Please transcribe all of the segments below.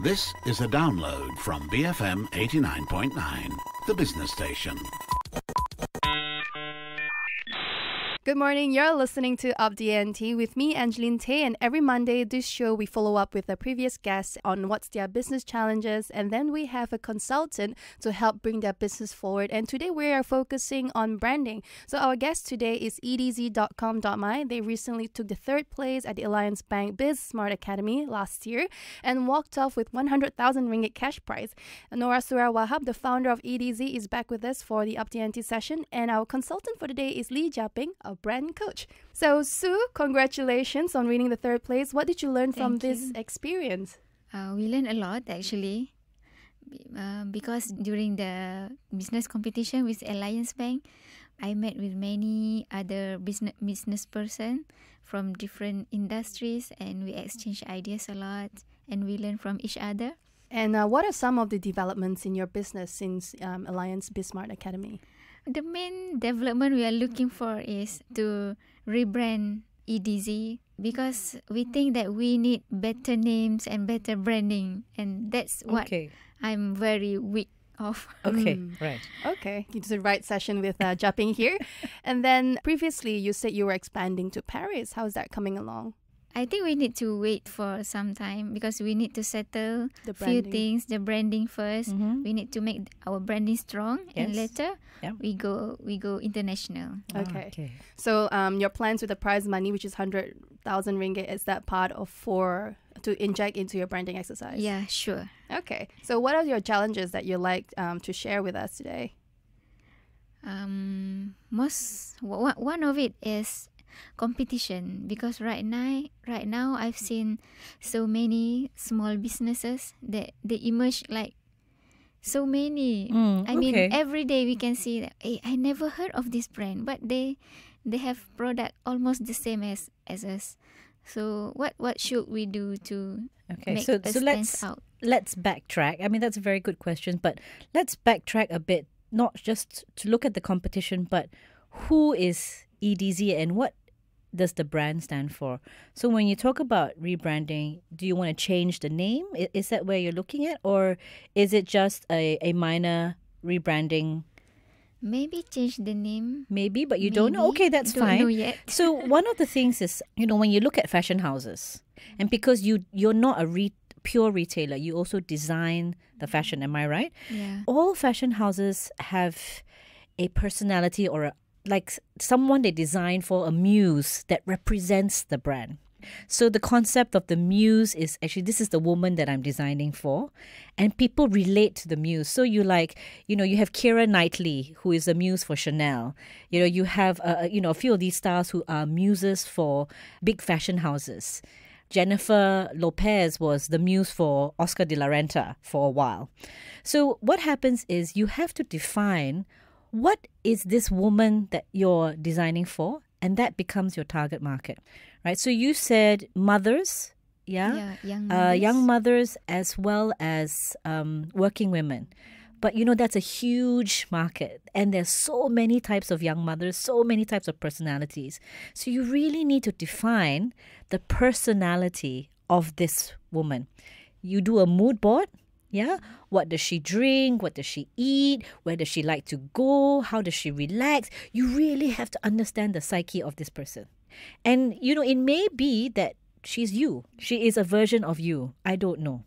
This is a download from BFM 89.9, the business station. Good morning, you're listening to Up the Ante with me, Angeline Tay, and every Monday this show we follow up with a previous guest on what's their business challenges, and then we have a consultant to help bring their business forward. And today we are focusing on branding. So our guest today is EDZ.com.my. They recently took the third place at the Alliance Bank Biz Smart Academy last year and walked off with 100,000 ringgit cash prize. Norasurah Wahab, the founder of EDZ, is back with us for the Up the Ante session, and our consultant for today is Jia Ping, a brand coach. So Sue, congratulations on winning the third place. What did you learn from this experience? We learned a lot actually, because during the business competition with Alliance Bank, I met with many other business person from different industries, and we exchanged ideas a lot, and we learned from each other. And what are some of the developments in your business since Alliance Biz Smart Academy? The main development we are looking for is to rebrand EDZ, because we think that we need better names and better branding, and that's what I'm very weak of. Right. Okay, it's the right session with Jia Ping here. And then previously you said you were expanding to Paris. How's that coming along? I think we need to wait for some time because we need to settle a few things, the branding first. We need to make our branding strong, and later we go international. Okay. So your plans with the prize money, which is 100,000 ringgit, is that part of to inject into your branding exercise? Yeah, sure. Okay. So what are your challenges that you like to share with us today? One of it is competition, because right now I've seen so many small businesses that they emerge like so many. I mean, every day we can see that, hey, I never heard of this brand, but they have product almost the same as us. So what should we do to make us stand out? Let's backtrack. I mean, that's a very good question, but let's backtrack a bit, not just to look at the competition, but who is EDZ and what does the brand stand for? So when you talk about rebranding, do you want to change the name? Is that where you're looking at? Or is it just a minor rebranding? Maybe change the name. Maybe, but you don't know? Okay, that's fine. Don't know yet. So one of the things is, when you look at fashion houses, and because you're not a pure retailer, you also design the fashion, am I right? Yeah. All fashion houses have a personality or like someone they design for, a muse that represents the brand. So the concept of the muse is actually, this is the woman that I'm designing for, and people relate to the muse. So you have Keira Knightley, who is a muse for Chanel. You have a few of these stars who are muses for big fashion houses. Jennifer Lopez was the muse for Oscar de la Renta for a while. So what happens is you have to define what is this woman that you're designing for, and that becomes your target market, right? So you said mothers, young mothers as well as working women. But that's a huge market, and there's so many types of young mothers, so many types of personalities. So you really need to define the personality of this woman. You do a mood board. Yeah, what does she drink? What does she eat? Where does she like to go? How does she relax? You really have to understand the psyche of this person. And, it may be that she's you. She is a version of you. I don't know.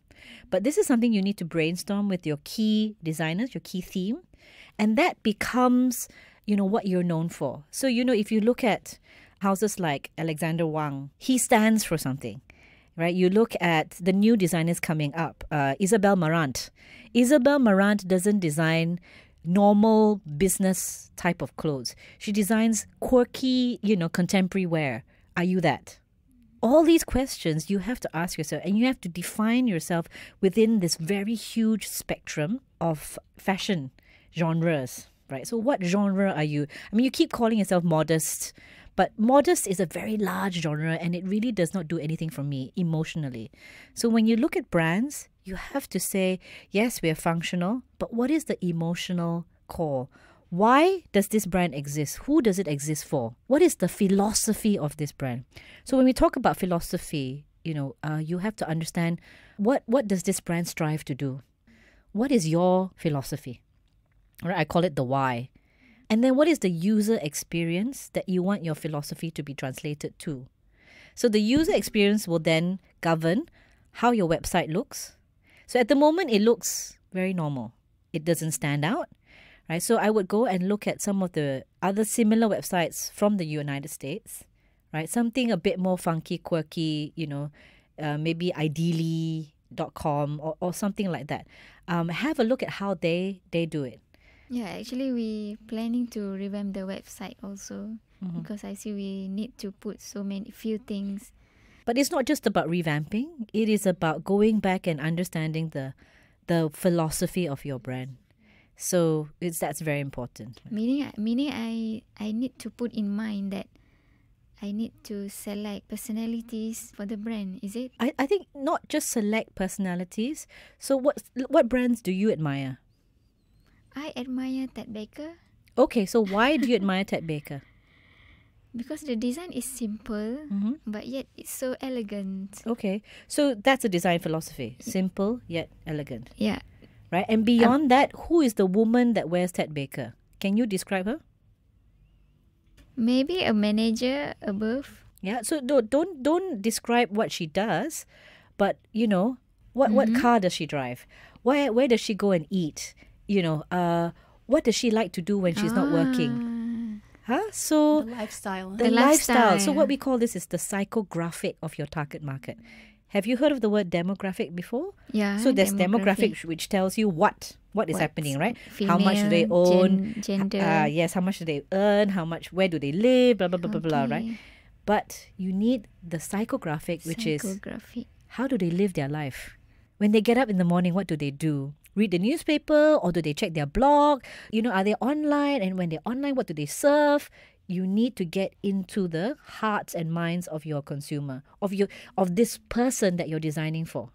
But this is something you need to brainstorm with your key designers, your key theme. And that becomes, what you're known for. So, if you look at houses like Alexander Wang, he stands for something. Right, you look at the new designers coming up, Isabel Marant. Isabel Marant doesn't design normal business type of clothes. She designs quirky, contemporary wear. Are you that? All these questions you have to ask yourself, and you have to define yourself within this very huge spectrum of fashion genres, right? So what genre are you? I mean, you keep calling yourself modest, but modest is a very large genre, and it really does not do anything for me emotionally. So when you look at brands, you have to say, yes, we are functional, but what is the emotional core? Why does this brand exist? Who does it exist for? What is the philosophy of this brand? So when we talk about philosophy, you have to understand what does this brand strive to do? What is your philosophy? All right, I call it the why. And then what is the user experience that you want your philosophy to be translated to? So the user experience will then govern how your website looks. So at the moment, it looks very normal. It doesn't stand out, right? So I would go and look at some of the other similar websites from the United States, right? Something a bit more funky, quirky, maybe ideally.com or something like that. Have a look at how they do it. Yeah, actually we planning to revamp the website also because I see we need to put few things. But it's not just about revamping. It is about going back and understanding the philosophy of your brand. So that's very important. Meaning I need to put in mind that I need to select personalities for the brand, is it? I think not just select personalities. So what brands do you admire? I admire Ted Baker. Okay, so why do you admire Ted Baker? Because the design is simple, but yet it's so elegant. Okay, so that's a design philosophy. Simple yet elegant. Yeah. Right, and beyond that, who is the woman that wears Ted Baker? Can you describe her? Maybe a manager above. Yeah, so don't describe what she does, but what car does she drive? Where does she go and eat? What does she like to do when she's not working? So The lifestyle. the lifestyle. So what we call this is the psychographic of your target market. Have you heard of the word demographic before? Yeah. So there's demographic which tells you what is happening, right? How much do they own? Gender. Yes, how much do they earn? Where do they live? Blah, blah, blah, blah, blah, right? But you need the psychographic, which is how do they live their life? When they get up in the morning, what do they do? Read the newspaper, or do they check their blog? Are they online? And when they're online, what do they surf? You need to get into the hearts and minds of your consumer, of this person that you're designing for.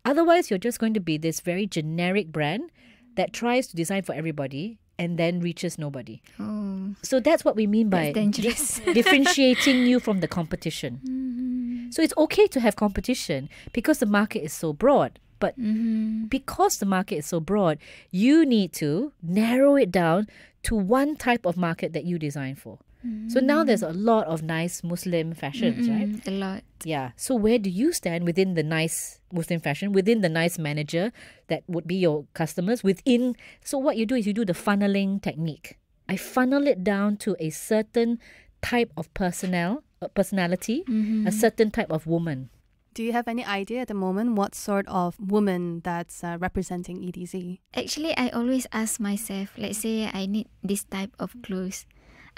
Otherwise, you're just going to be this very generic brand that tries to design for everybody and then reaches nobody. Oh. So that's what we mean by differentiating you from the competition. So it's okay to have competition because the market is so broad. But because the market is so broad, you need to narrow it down to one type of market that you design for. So now there's a lot of nice Muslim fashions, right? A lot. Yeah. So where do you stand within the nice Muslim fashion, within the nice manager that would be your customers, so what you do is you do the funneling technique. I funnel it down to a certain type of personality, a certain type of woman. Do you have any idea at the moment what sort of woman that's representing EDZ? Actually, I always ask myself, let's say I need this type of clothes.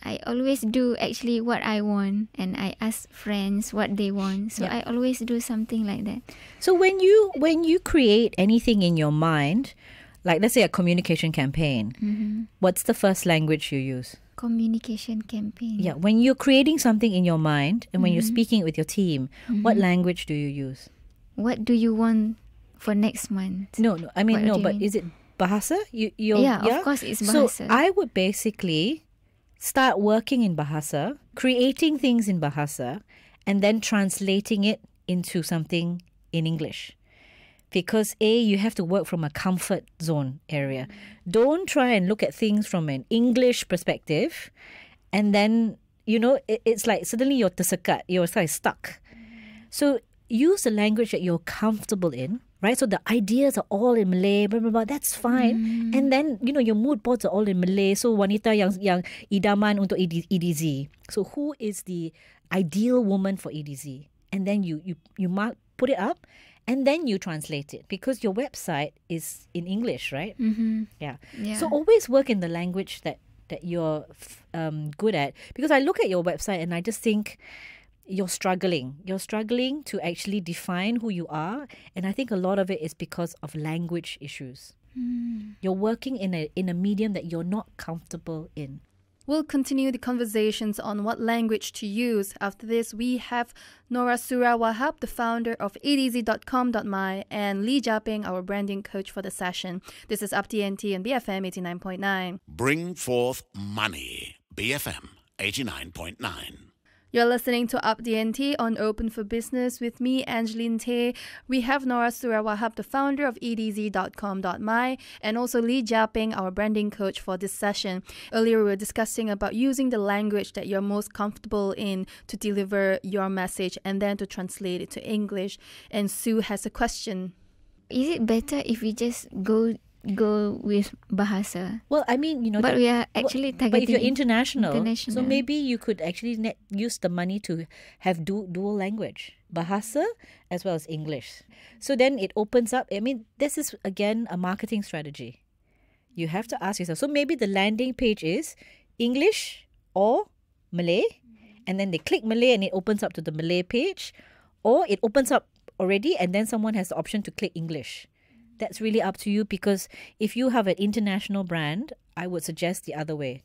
I always do actually what I want, and I ask friends what they want. So I always do something like that. So when you create anything in your mind, like let's say a communication campaign, what's the first language you use? Communication campaign. Yeah, when you're creating something in your mind and when you're speaking with your team, what language do you use? What do you want for next month? No, I mean but is it bahasa? Of course it's bahasa. So I would basically start working in bahasa, creating things in bahasa, and then translating it into something in English. Because you have to work from a comfort zone area. Don't try and look at things from an English perspective, and then it's like suddenly you're tersekat, you're like stuck. So use the language that you're comfortable in, right? So the ideas are all in Malay, blah blah blah. That's fine. And then your mood boards are all in Malay. So wanita yang idaman untuk EDZ. So who is the ideal woman for EDZ? And then you put it up. And then you translate it because your website is in English, right? Yeah. So always work in the language that you're good at. Because I look at your website and I just think you're struggling. You're struggling to actually define who you are. And I think a lot of it is because of language issues. You're working in a medium that you're not comfortable in. We'll continue the conversations on what language to use. After this, we have Norasurah Wahab, the founder of EDZ.com.my, and Jia Ping, our branding coach for the session. This is Up TNT and BFM 89.9. Bring forth money. BFM 89.9. You're listening to Up DNT on Open for Business with me, Angeline Tay. We have Norasurah Wahab, the founder of EDZ.com.my, and also Jia Ping, our branding coach for this session. Earlier, we were discussing about using the language that you're most comfortable in to deliver your message and then to translate it to English. And Sue has a question. Is it better if we just go with bahasa? Well, I mean, but we are actually targeting. But if you're international, so maybe you could actually use the money to have dual language, bahasa as well as English. So then it opens up. I mean, this is again a marketing strategy. You have to ask yourself. So maybe the landing page is English or Malay, and then they click Malay and it opens up to the Malay page, or it opens up already and then someone has the option to click English. That's really up to you, because if you have an international brand, I would suggest the other way,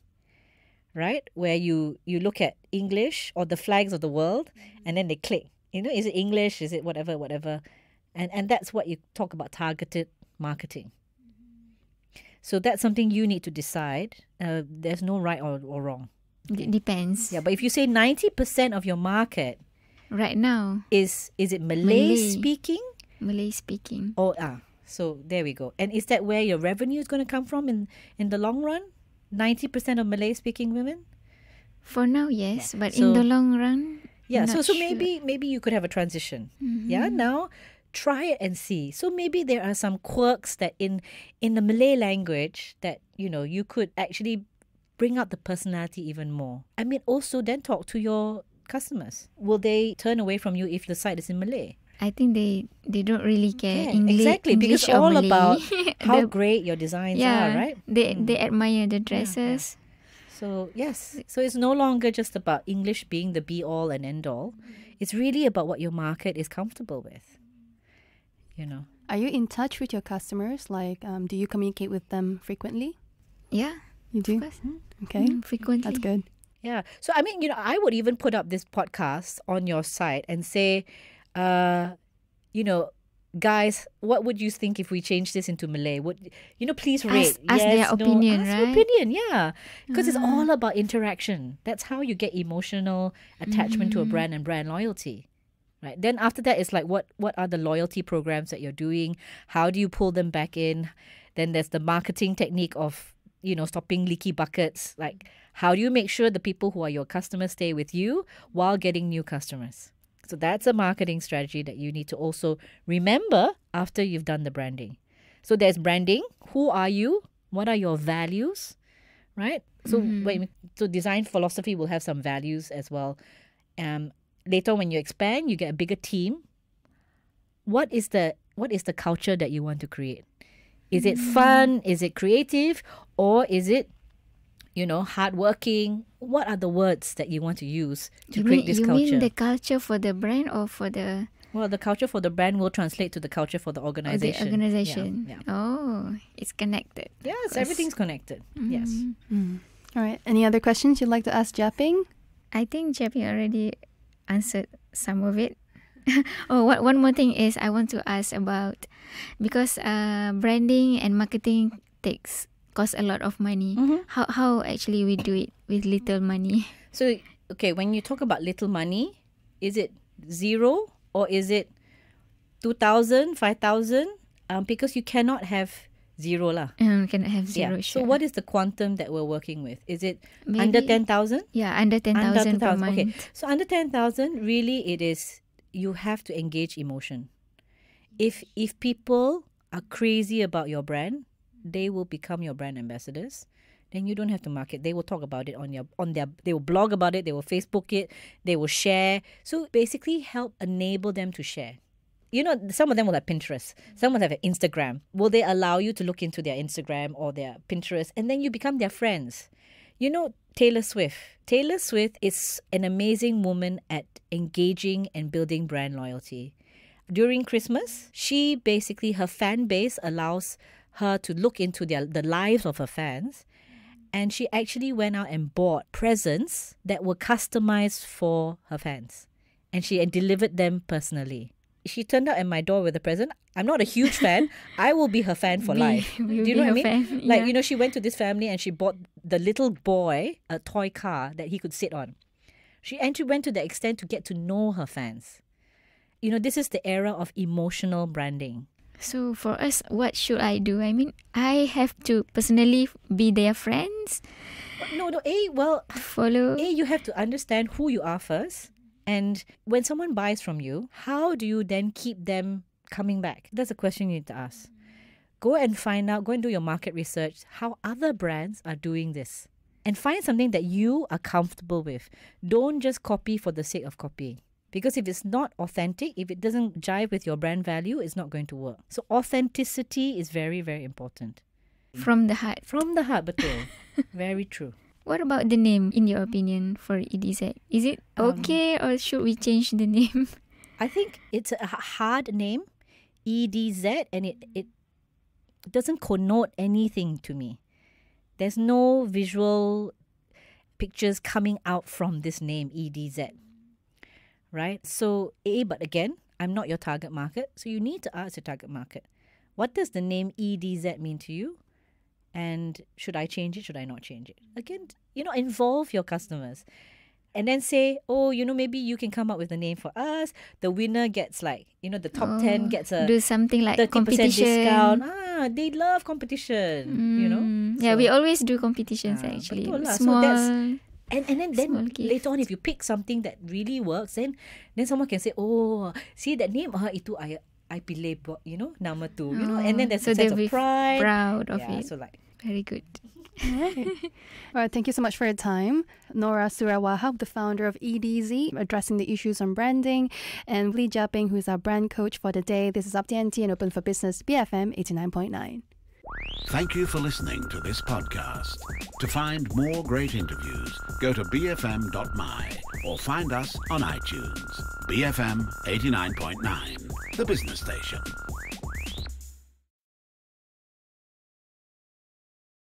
right? Where you look at English or the flags of the world and then they click. Is it English? Is it whatever? And that's what you talk about, targeted marketing. So that's something you need to decide. There's no right or wrong. It depends. Yeah, but if you say 90% of your market right now is it Malay speaking? Malay speaking. So there we go. And is that where your revenue is going to come from in the long run? 90% of Malay-speaking women? For now, yes. But in the long run, so sure. maybe you could have a transition. Mm-hmm. Yeah, now try it and see. So maybe there are some quirks that in the Malay language that, you could actually bring out the personality even more. I mean, also then talk to your customers. Will they turn away from you if the site is in Malay? I think they don't really care. English, exactly, because English it's all Malay. about how great your designs are, right? They admire the dresses. Yeah. So yes, so it's no longer just about English being the be all and end all. It's really about what your market is comfortable with. Are you in touch with your customers? Like, do you communicate with them frequently? Yeah, you do. Of course. Okay, frequently. That's good. Yeah. So I mean, I would even put up this podcast on your site and say, guys, what would you think if we change this into Malay? Please rate. Ask their opinion, ask right? Your opinion, yeah. Because it's all about interaction. That's how you get emotional attachment to a brand and brand loyalty. Right. Then after that, it's like, what are the loyalty programs that you're doing? How do you pull them back in? Then there's the marketing technique of, stopping leaky buckets. Like, how do you make sure the people who are your customers stay with you while getting new customers? So that's a marketing strategy that you need to also remember after you've done the branding. So there's branding. Who are you? What are your values? Right? So so design philosophy will have some values as well. Later, when you expand, you get a bigger team. What is the culture that you want to create? Is it fun? Is it creative? Or is it, hardworking? What are the words that you want to use to create this culture? You mean the culture for the brand or for the... Well, the culture for the brand will translate to the culture for the organization. The organization. Yeah. Oh, it's connected. Yes, everything's connected. Yes. All right. Any other questions you'd like to ask Jia Ping? I think Jia Ping already answered some of it. One more thing is I want to ask about, because branding and marketing cost a lot of money. How actually we do it with little money? So, okay, when you talk about little money, is it zero or is it 2,000, 5,000? Because you cannot have zero lah. Cannot have zero. Yeah. Sure. So what is the quantum that we're working with? Is it Maybe under 10,000? Yeah, under 10,000 per month. Okay, so under 10,000, really it is, you have to engage emotion. If people are crazy about your brand, they will become your brand ambassadors. Then you don't have to market. They will talk about it they will blog about it, they will Facebook it, they will share. So basically help enable them to share. Some of them will have Pinterest. Some will have Instagram. Will they allow you to look into their Instagram or their Pinterest and then you become their friends? Taylor Swift. Taylor Swift is an amazing woman at engaging and building brand loyalty. During Christmas, her fan base allows her to look into the lives of her fans. And she actually went out and bought presents that were customized for her fans. And she delivered them personally. She turned up at my door with a present. I'm not a huge fan. I will be her fan for life. Do you know what I mean? Fan, like, yeah. She went to this family and she bought the little boy a toy car that he could sit on. And she went to the extent to get to know her fans. You know, this is the era of emotional branding. So for us, what should I do? I mean, I have to personally be their friends. No. Follow. You have to understand who you are first. And when someone buys from you, how do you then keep them coming back? That's a question you need to ask. Go and find out, go and do your market research, how other brands are doing this. And find something that you are comfortable with. Don't just copy for the sake of copying. Because if it's not authentic, if it doesn't jive with your brand value, it's not going to work. So authenticity is very, very important. From the heart. From the heart, betul. Very true. What about the name, in your opinion, for EDZ? Is it okay or should we change the name? I think it's a hard name, EDZ, and it doesn't connote anything to me. There's no visual pictures coming out from this name, EDZ. Right? So, but again, I'm not your target market. So you need to ask your target market. What does the name EDZ mean to you? And should I change it? Should I not change it? Again, involve your customers. And then say, maybe you can come up with a name for us. The winner gets the top 10 gets a... Do something like 30% competition. discount. They love competition, Yeah, we always do competitions actually. Small... So And then later on, if you pick something that really works, then someone can say, see that name, itu I pilih, nama tu, and then there's a sense of pride. Proud of it. So very good. All right, thank you so much for your time. Norasurah Wahab, the founder of EDZ, addressing the issues on branding, and Jia Ping, who is our brand coach for the day. This is Up to Ante and Open for Business, BFM 89.9. Thank you for listening to this podcast. To find more great interviews, go to BFM.my or find us on iTunes. BFM 89.9, the business station.